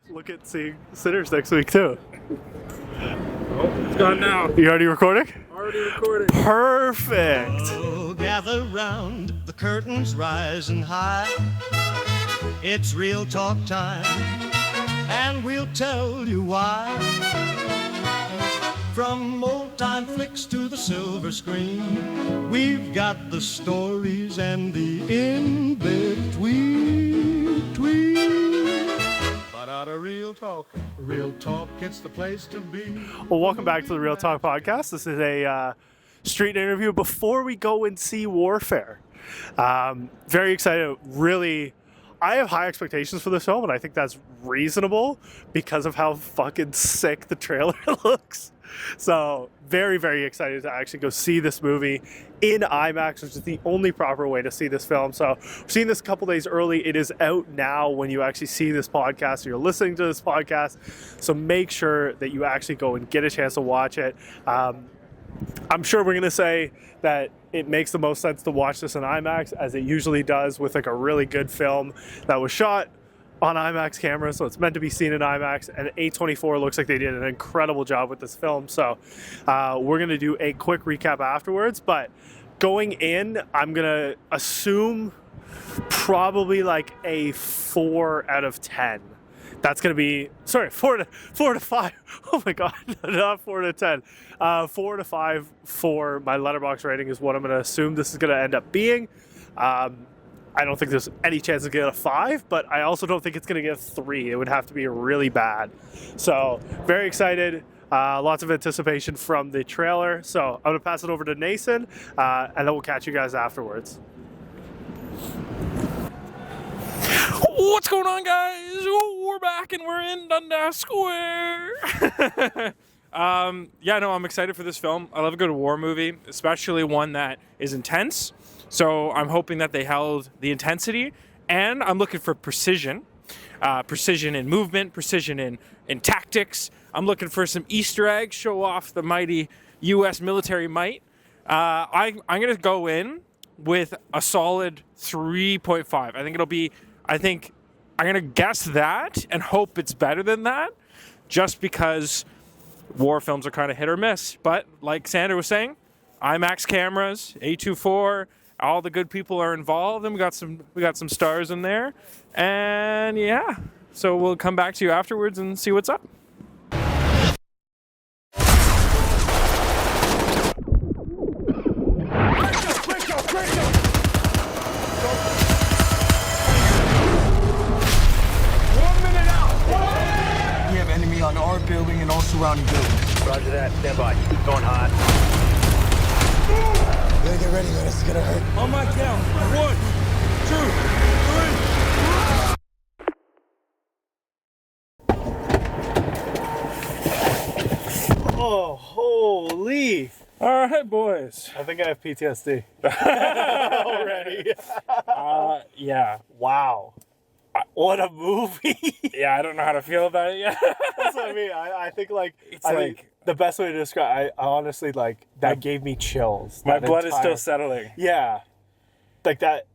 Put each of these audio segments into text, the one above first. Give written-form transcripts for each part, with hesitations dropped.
look at seeing Sinners next week too. Oh, it's gone now. You already recording? Already recorded. Perfect. Oh, gather round, the curtains rising high. It's real talk time, and we'll tell you why. From old-time flicks to the silver screen, we've got the stories and the in-between. But out of real talk, it's the place to be. Well, welcome back to the Real Talk Podcast. This is a street interview before we go and see Warfare. Very excited. Really, I have high expectations for this film, and I think that's reasonable because of how fucking sick the trailer looks. So very, very excited to actually go see this movie in IMAX, which is the only proper way to see this film. So we're seeing this a couple days early. It is out now when you actually see this podcast or you're listening to this podcast. So make sure that you actually go and get a chance to watch it. I'm sure we're going to say that it makes the most sense to watch this in IMAX, as it usually does with like a really good film that was shot on IMAX cameras, so it's meant to be seen in IMAX, and A24 looks like they did an incredible job with this film. So we're going to do a quick recap afterwards, but going in, I'm going to assume probably like a 4 out of 10. That's going to be, 4 to 5. Oh my God, not 4 to 10. 4 to 5 for my letterbox rating is what I'm going to assume this is going to end up being. I don't think there's any chance of getting a 5, but I also don't think it's going to get a 3. It would have to be really bad. So very excited. Lots of anticipation from the trailer. So I'm going to pass it over to Nason, and then we'll catch you guys afterwards. What's going on, guys? We're back and we're in Dundas Square. I'm excited for this film. I love a good war movie, especially one that is intense. So I'm hoping that they held the intensity, and I'm looking for precision. Precision in movement, precision in tactics. I'm looking for some Easter eggs, show off the mighty U.S. military might. I'm going to go in with a solid 3.5. I'm going to guess that and hope it's better than that, just because war films are kind of hit or miss. But like Sandra was saying, IMAX cameras, A24, all the good people are involved, and we got some stars in there, and yeah. So we'll come back to you afterwards and see what's up. On our building and all surrounding buildings. Roger that. Stand by. Going hot. Gotta get ready, man. This is gonna hurt. On my count. 1, 2, 3. Oh, holy. All right, boys. I think I have PTSD already. Yeah. Wow. What a movie. Yeah, I don't know how to feel about it yet. That's what I mean. I think It's like the best way to describe, I honestly, like, that gave me chills. My blood is still settling. Yeah. Like that,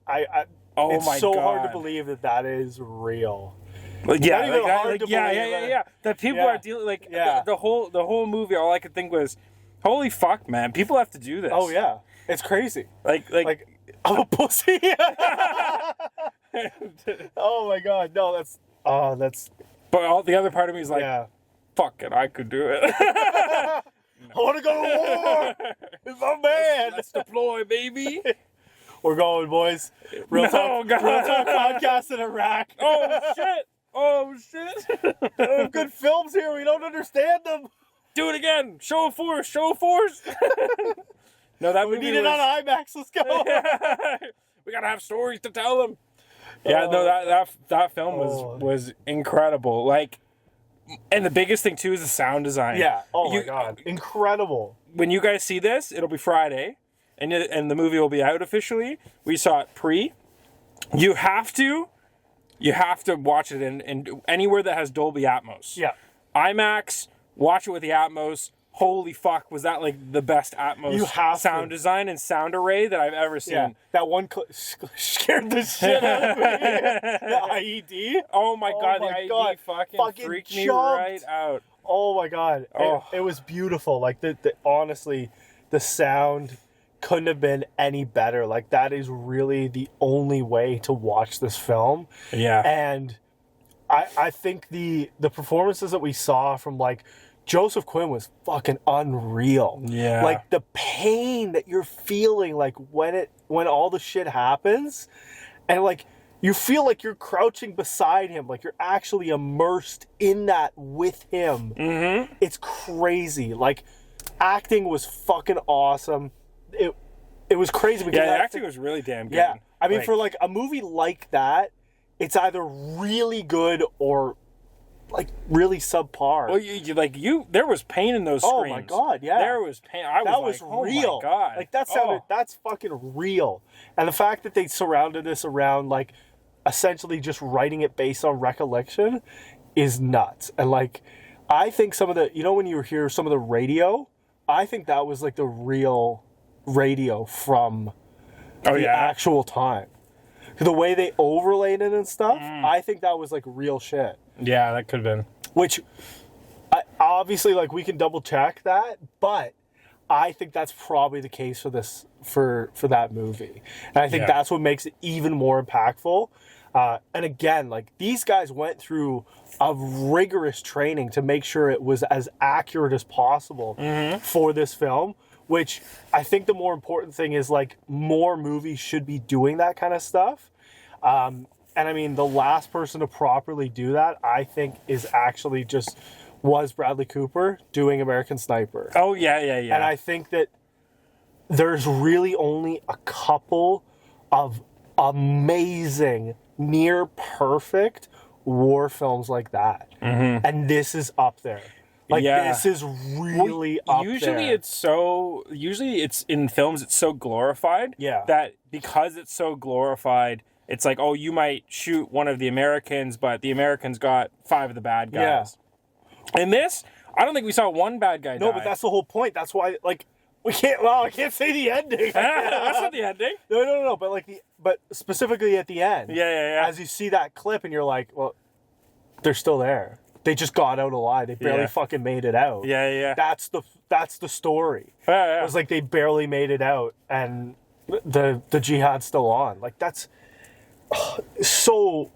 Oh it's my so God. hard to believe that is real. Like, Not even hard to believe yeah. That people are dealing, like, the whole movie, all I could think was, holy fuck, man, people have to do this. Oh yeah. It's crazy. Like I'm a pussy. Oh my God. No, that's. But the other part of me is like, fuck it, I could do it. I want to go to war. It's my man. Let's deploy, baby. We're going, boys. Real Talk podcast in Iraq. Oh shit. We have good films here. We don't understand them. Do it again. Show of force. No, that We need it on IMAX. Let's go. We gotta have stories to tell them. Yeah, no, that film was incredible. Like, and the biggest thing too is the sound design. Yeah. Oh my God, incredible. When you guys see this, it'll be Friday, and the movie will be out officially. We saw it pre. You have to watch it in anywhere that has Dolby Atmos. Yeah. IMAX. Watch it with the Atmos. holy fuck, was that like the best Atmos sound design and sound array that I've ever seen. Yeah, that one scared the shit out of me. The IED. Oh my god, the IED fucking freaked me right out. Oh my god, it was beautiful. Like honestly, the sound couldn't have been any better. Like that is really the only way to watch this film. Yeah, and I think the performances that we saw from like Joseph Quinn was fucking unreal. Yeah, like the pain that you're feeling, like when all the shit happens, and like you feel like you're crouching beside him, like you're actually immersed in that with him. Mm-hmm. It's crazy. Like acting was fucking awesome. It was crazy because the acting was really damn good. Yeah, I mean, for like a movie like that, it's either really good or like really subpar. Well, there was pain in those screams. Oh my god, yeah, there was pain. That was real. Oh my god, like that sounded. That's fucking real. And the fact that they surrounded this around like essentially just writing it based on recollection is nuts. And like, I think some of the, when you hear some of the radio, I think that was like the real radio from the actual time. The way they overlaid it and stuff, I think that was like real shit. Yeah, that could have been. Which, obviously, like we can double check that, but I think that's probably the case for this for that movie, and I think that's what makes it even more impactful. And again, like these guys went through a rigorous training to make sure it was as accurate as possible for this film. Which I think the more important thing is like more movies should be doing that kind of stuff. And I mean, the last person to properly do that, I think, was Bradley Cooper doing American Sniper. Oh, yeah. And I think that there's really only a couple of amazing, near perfect war films like that. Mm-hmm. And this is up there. Like, this is really up there. Usually it's in films, it's so glorified. Yeah. That because it's so glorified, it's like, oh, you might shoot one of the Americans, but the Americans got 5 of the bad guys. Yeah. In this, I don't think we saw one bad guy die. No, but that's the whole point. That's why, like, I can't say the ending. That's not the ending. No, but specifically at the end. Yeah. As you see that clip and you're like, well, they're still there. They just got out alive. They barely fucking made it out. Yeah. That's the story. Yeah. It was like they barely made it out, and the jihad's still on. Like that's so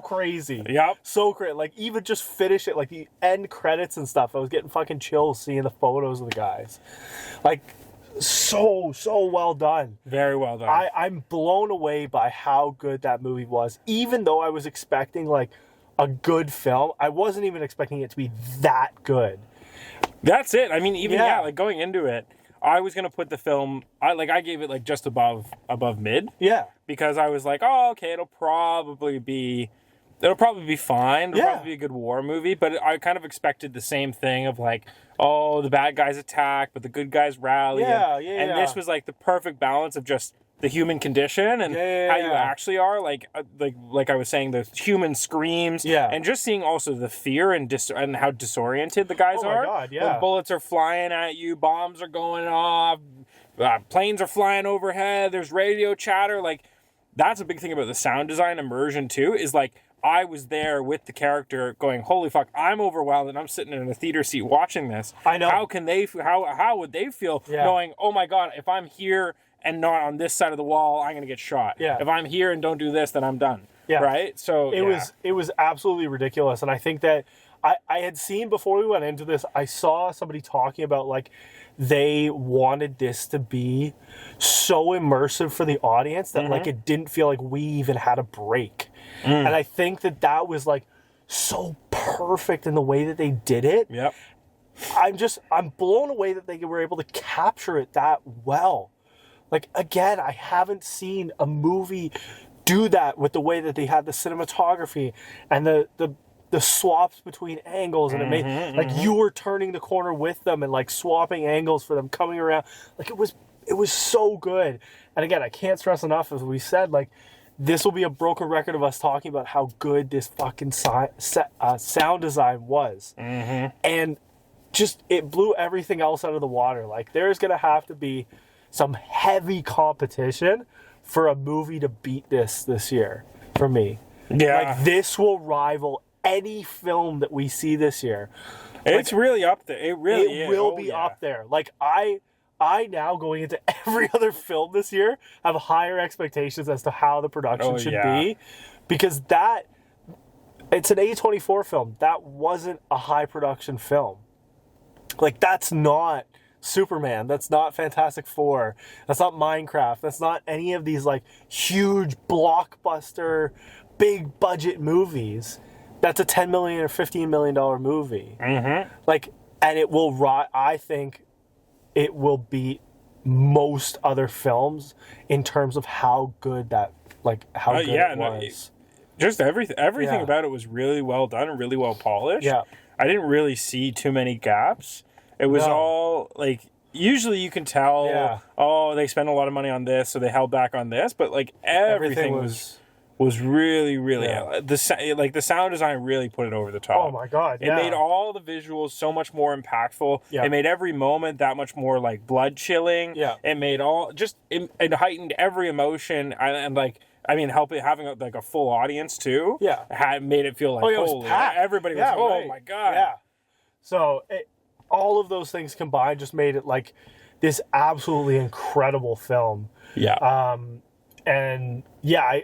crazy. Yep. So crazy. Like even just finish it, like the end credits and stuff. I was getting fucking chills seeing the photos of the guys. Like so well done. Very well done. I'm blown away by how good that movie was. Even though I was expecting like a good film, I wasn't even expecting it to be that good. That's it. I mean, even like going into it, I was gonna put the film. I gave it like just above mid. Yeah. Because I was like, oh, okay, it'll probably be fine. It'll probably be a good war movie. But I kind of expected the same thing of like, oh, the bad guys attack, but the good guys rally. And this was like the perfect balance of just the human condition and how you actually are, like I was saying, the human screams, and just seeing also the fear and how disoriented the guys are. Oh my God, When bullets are flying at you, bombs are going off, planes are flying overhead. There's radio chatter. Like that's a big thing about the sound design immersion too. Is like I was there with the character, going, "Holy fuck, I'm overwhelmed," and I'm sitting in a theater seat watching this. I know. How can they? How would they feel knowing? Oh my God, if I'm here and not on this side of the wall, I'm going to get shot. Yeah. If I'm here and don't do this, then I'm done. Yeah. Right? So it was absolutely ridiculous. And I think that I had seen before we went into this, I saw somebody talking about like they wanted this to be so immersive for the audience that like it didn't feel like we even had a break. And I think that was like so perfect in the way that they did it. Yep. I'm blown away that they were able to capture it that well. Like, again, I haven't seen a movie do that with the way that they had the cinematography and the swaps between angles. And it made, like, you were turning the corner with them and, like, swapping angles for them coming around. Like, it was so good. And, again, I can't stress enough, as we said, like, this will be a broken record of us talking about how good this fucking sound design was. And it blew everything else out of the water. Like, there's going to have to be some heavy competition for a movie to beat this year for me. Yeah. Like, this will rival any film that we see this year. It's really up there. It really is. Will be up there. Like, I now, going into every other film this year, have higher expectations as to how the production should be. Because it's an A24 film. That wasn't a high production film. Like, that's not Superman. That's not Fantastic Four. That's not Minecraft. That's not any of these, like, huge blockbuster, big budget movies. That's a $10 million or $15 million movie. Mm-hmm. Like, and it will, I think it will beat most other films in terms of how good that, like, how good it was. Just everything about it was really well done and really well polished. Yeah. I didn't really see too many gaps. It was all, like, usually you can tell, oh, they spent a lot of money on this, so they held back on this, but, like, everything was really, really, the sound design really put it over the top. Oh my God. It made all the visuals so much more impactful. Yeah. It made every moment that much more, like, blood chilling. Yeah. It made it heightened every emotion and like, I mean, having like a full audience too. Yeah. Made it feel like, holy, everybody was, oh my God. Yeah. So all of those things combined just made it like this absolutely incredible film. Yeah. And yeah,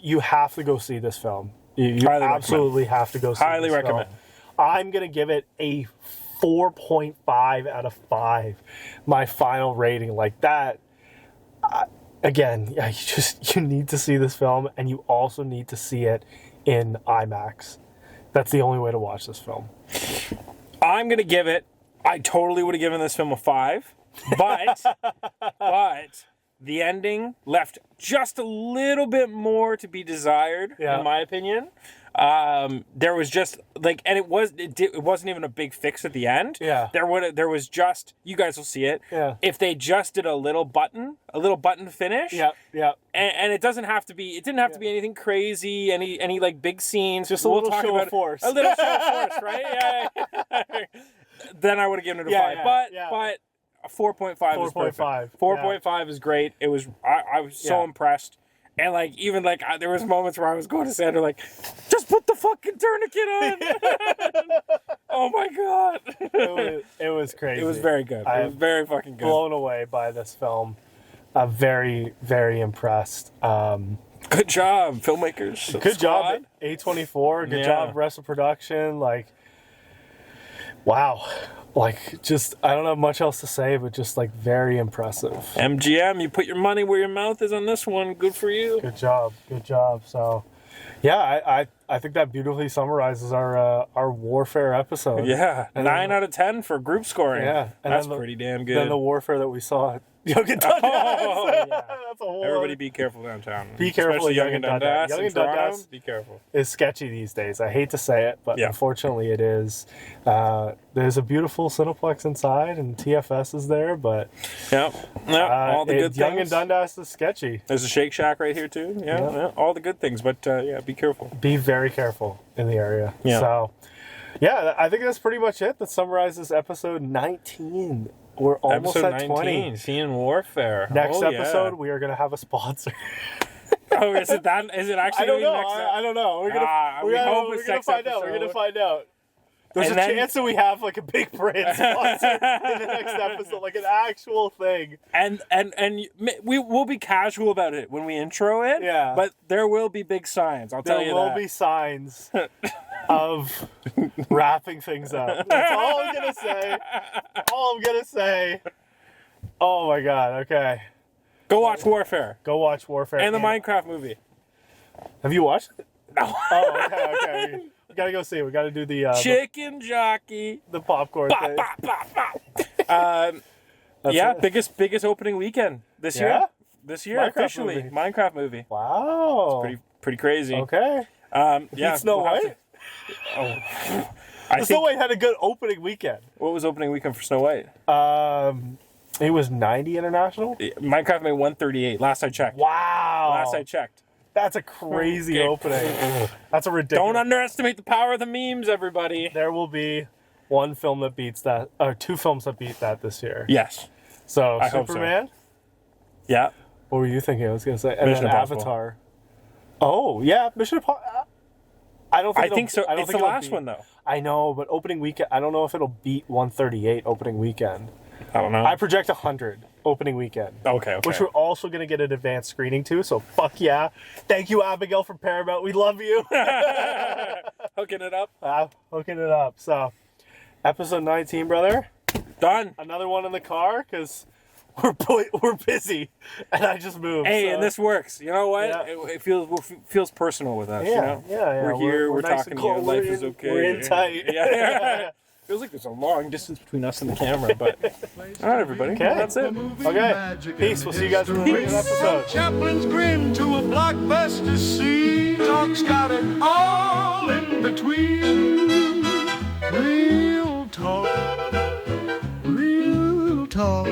you have to go see this film. You absolutely have to go see Highly this recommend. film. I'm going to give it a 4.5 out of 5. My final rating. Like that. Again, you need to see this film, and you also need to see it in IMAX. That's the only way to watch this film. I'm going to give it, I totally would have given this film a 5, but the ending left just a little bit more to be desired, in my opinion. There was just like, and it wasn't even a big fix at the end. Yeah. There was just, you guys will see it. Yeah. If they just did a little button finish. Yeah. Yeah. And it didn't have to be anything crazy, any like big scenes. Just a little show of force. A little show of force, right? Yeah. Then I would have given it a 5. But a 4.5 is perfect. 4.5 is great. It was, I was so impressed. And, like, even, like, there was moments where I was going to Sandra, like, just put the fucking tourniquet on. Oh, my God. It was crazy. It was very good. It was very fucking good. Blown away by this film. I'm very, very impressed. Good job, filmmakers. Good job, A24. Good job, rest of production. Like, wow. Like, just, I don't have much else to say, but just, like, very impressive. MGM, you put your money where your mouth is on this one. Good for you. Good job. Good job. So, yeah, I think that beautifully summarizes our Warfare episode. Yeah, and 9 out of 10 for group scoring. Yeah. And that's pretty damn good. Then the Warfare that we saw at Young and Dundas. Yeah. That's a whole Everybody be careful downtown. Be careful, especially Young and Dundas. Young and Dundas be careful. is sketchy these days. I hate to say it, but unfortunately it is. There's a beautiful Cineplex inside, and TFS is there, but all the good things. Young and Dundas is sketchy. There's a Shake Shack right here too. Yeah, all the good things, but be careful. Be very careful in the area. Yeah. So, yeah, I think that's pretty much it. That summarizes episode 19. We're almost episode at 19, 20. Seeing Warfare. Next episode, we are going to have a sponsor. Oh, is it actually? I don't know. I don't know. We're gonna find out. We're gonna find out. There's a chance that we have like a big brand sponsor in the next episode, like an actual thing. And we'll be casual about it when we intro it. Yeah. But there will be big signs. I'll tell you that. There will be signs of wrapping things up. That's all I'm gonna say. All I'm gonna say. Oh my God. Okay. Go watch Warfare. Go watch Warfare. And the Minecraft movie. Have you watched it? No. Oh, okay. We gotta go see it. We gotta do the chicken jockey. The popcorn thing. Biggest opening weekend this year. This year, Minecraft officially. Movie. Minecraft movie. Wow. It's pretty crazy. Okay. Snow White? Snow White had a good opening weekend. What was opening weekend for Snow White? It was 90 international. Minecraft made 138. Last I checked. Wow. Last I checked. That's a crazy opening. That's a ridiculous. Don't underestimate the power of the memes, everybody. There will be one film that beats that, or two films that beat that this year. Yes. So I hope so. Superman. Yeah. What were you thinking? I was gonna say, and Mission then Impossible. Avatar. Oh yeah, Mission Impossible. I don't think. I think so. I don't It's think the it'll last beat- one though. I know, but opening weekend. I don't know if it'll beat 138 opening weekend. I don't know. I project 100 opening weekend. Okay. Which we're also going to get an advanced screening too, so fuck yeah. Thank you, Abigail from Paramount. We love you. Hooking it up. Hooking it up. So, episode 19, brother. Done. Another one in the car, because we're busy, and I just moved. Hey, so. and this works. You know what? Yeah. It feels personal with us. Yeah, you know? yeah. We're here. We're nice talking and to you. close. Life We're is in- okay. We're in tight. Yeah. Feels like there's a long distance between us and the camera, but all right, everybody. Okay. That's it. Okay. Peace. We'll see you guys in the next episode. Chaplin's grin to a blockbuster scene. Talk's got it all in between. Real talk. Real talk.